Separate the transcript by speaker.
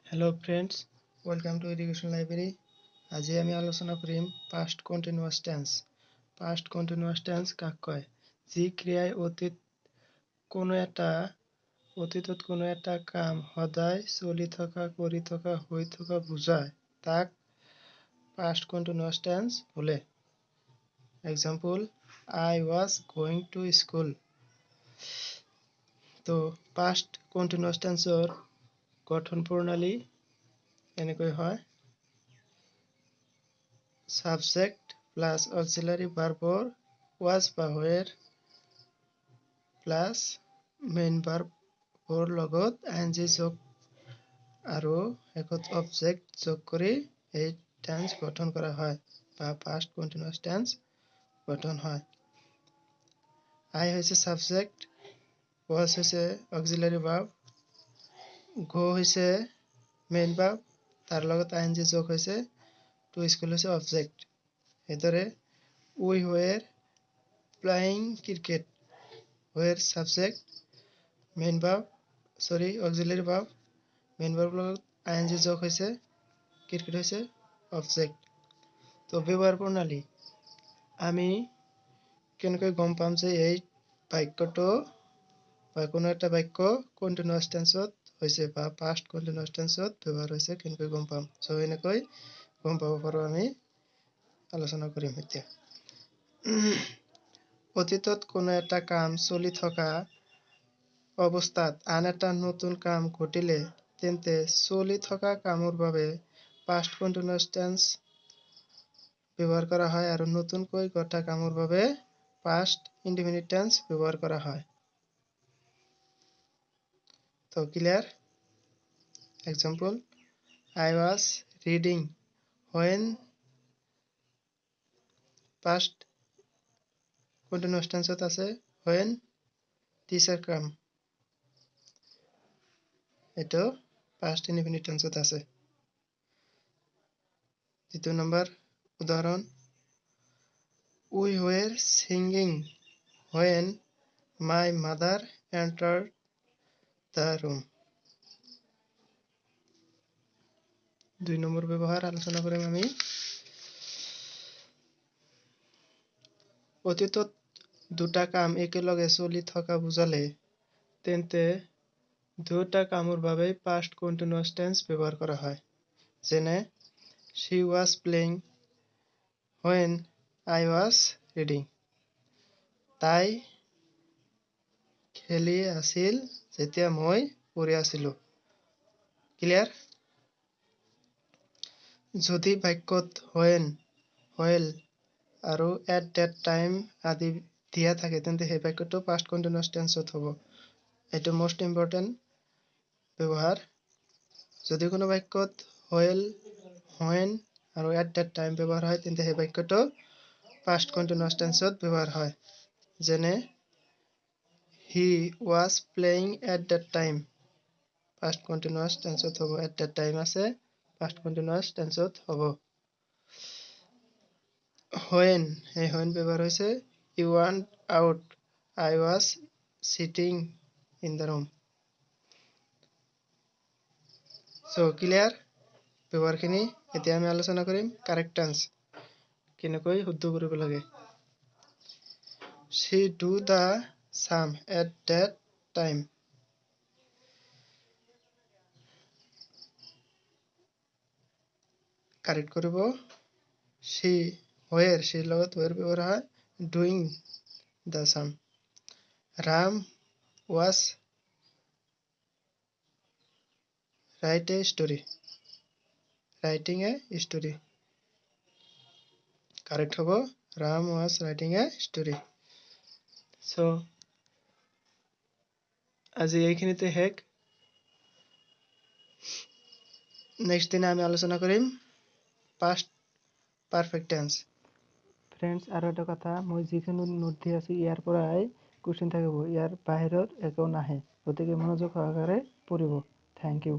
Speaker 1: Hello friends, welcome to Education Library. আজি আমি আলোচনা কৰিম past continuous tense. Past continuous tense কাক কয়? যি ক্ৰিয়াই অতীতত কোনো এটা কাম সদায় চলি থকা, কৰি থকা, হৈ থকা বুজায় তাক past continuous tense বোলে। Example, I was going to school. তো past continuous tenseৰ গঠন প্ৰণালী এনেকৈ হয় subject plus auxiliary verb was বা were plus main verb লগত ing যোগ আৰু শেষত object যোগ কৰি এই tense গঠন কৰা হয় বা past continuous tense গঠন হয়। I হৈছে subject, was হৈছে auxiliary verb, go হৈছে main verb, তাৰ লগত ing যোগ হৈছে to school হৈছে object. এদৰে we were playing cricket, were subject, auxiliary verb, main verb লগত ing যোগ হৈছে cricket হৈছে object. তো ব্যৱহাৰ প্ৰণালী আমি কেনেকৈ গম পাম যে এই বাক্যটো বা কোনো এটা বাক্য কন্টিনিউয়াস টেন্সত হৈছে বা পাস্ট কন্টিনিউয়াস টেন্সত ব্যৱহাৰ হৈছে কেনেকৈ গম পাম। সো এনেকৈ গম পাব পাৰো আমি আলোচনা কৰিম এতিয়া। অতীতত কোনো এটা কাম চলি থকা অৱস্থাত আন এটা নতুন কাম ঘটিলে তেন্তে চলি থকা কামৰ বাবে পাস্ট কন্টিনিউয়াস টেন্স ব্যৱহাৰ কৰা হয় আৰু নতুনকৈ ঘটা কামৰ বাবে পাস্ট ইনডেফিনিট টেন্স ব্যৱহাৰ কৰা হয়। তো clear? Example, I was reading when past continuous tense আছে when teacher come, এটো past indefinite tense আছে। দ্বিতীয় নম্বর উদাহরণ, we were singing when my mother entered the room. দুই নম্বর ব্যবহার আলোচনা কৰিম আমি। অতীতত দুটা কাম একেলগে চলি থকা বুজালে তেন্তে দুটা কামৰ বাবে past continuous tense ব্যৱহাৰ কৰা হয়। যেনে she was playing when I was reading. তাই খেলি আছিল যেতিয়া মই পঢ়ি আছিলো। ক্লিয়াৰ? যদি বাক্যত when, while আৰু at that time আদি দিয়া থাকে তেন্তে সেই বাক্যটো past continuous tense হ'ব। এটো most important ব্যৱহাৰ। যদি কোনো বাক্যত while, when আৰু at that time ব্যৱহাৰ হয় তেন্তে সেই বাক্যটো past continuous tense ব্যৱহাৰ হয়। যেনে he was playing at that time, past continuous tense হ'ব। at that time আছে, past continuous tense হ'ব। when, এই when ব্যৱহাৰ হৈছে you went out, I was sitting in the room. So clear? ব্যৱহাৰখিনি এতিয়া আমি আলোচনা কৰিম correct tense কেনেকৈ শুদ্ধ কৰিব লাগে। she do the sum at that time. correct কৰিব she, where, she লগত where ব্যৱহাৰ হয় doing the sum. Ram was writing a story. correct হ'ব Ram was writing a story. so আজি এইখিনিতে শেষ। নেক্সট দিনা আমি আলোচনা কৰিম past perfect tense. ফ্ৰেণ্ডছ আৰু এটা কথা, মই যিখিনি নোট দি আছো ইয়াৰ পৰাই কুৱেশ্যন থাকিব, ইয়াৰ বাহিৰত একো নাহে, গতিকে মনোযোগ সহকাৰে পঢ়িব। Thank U.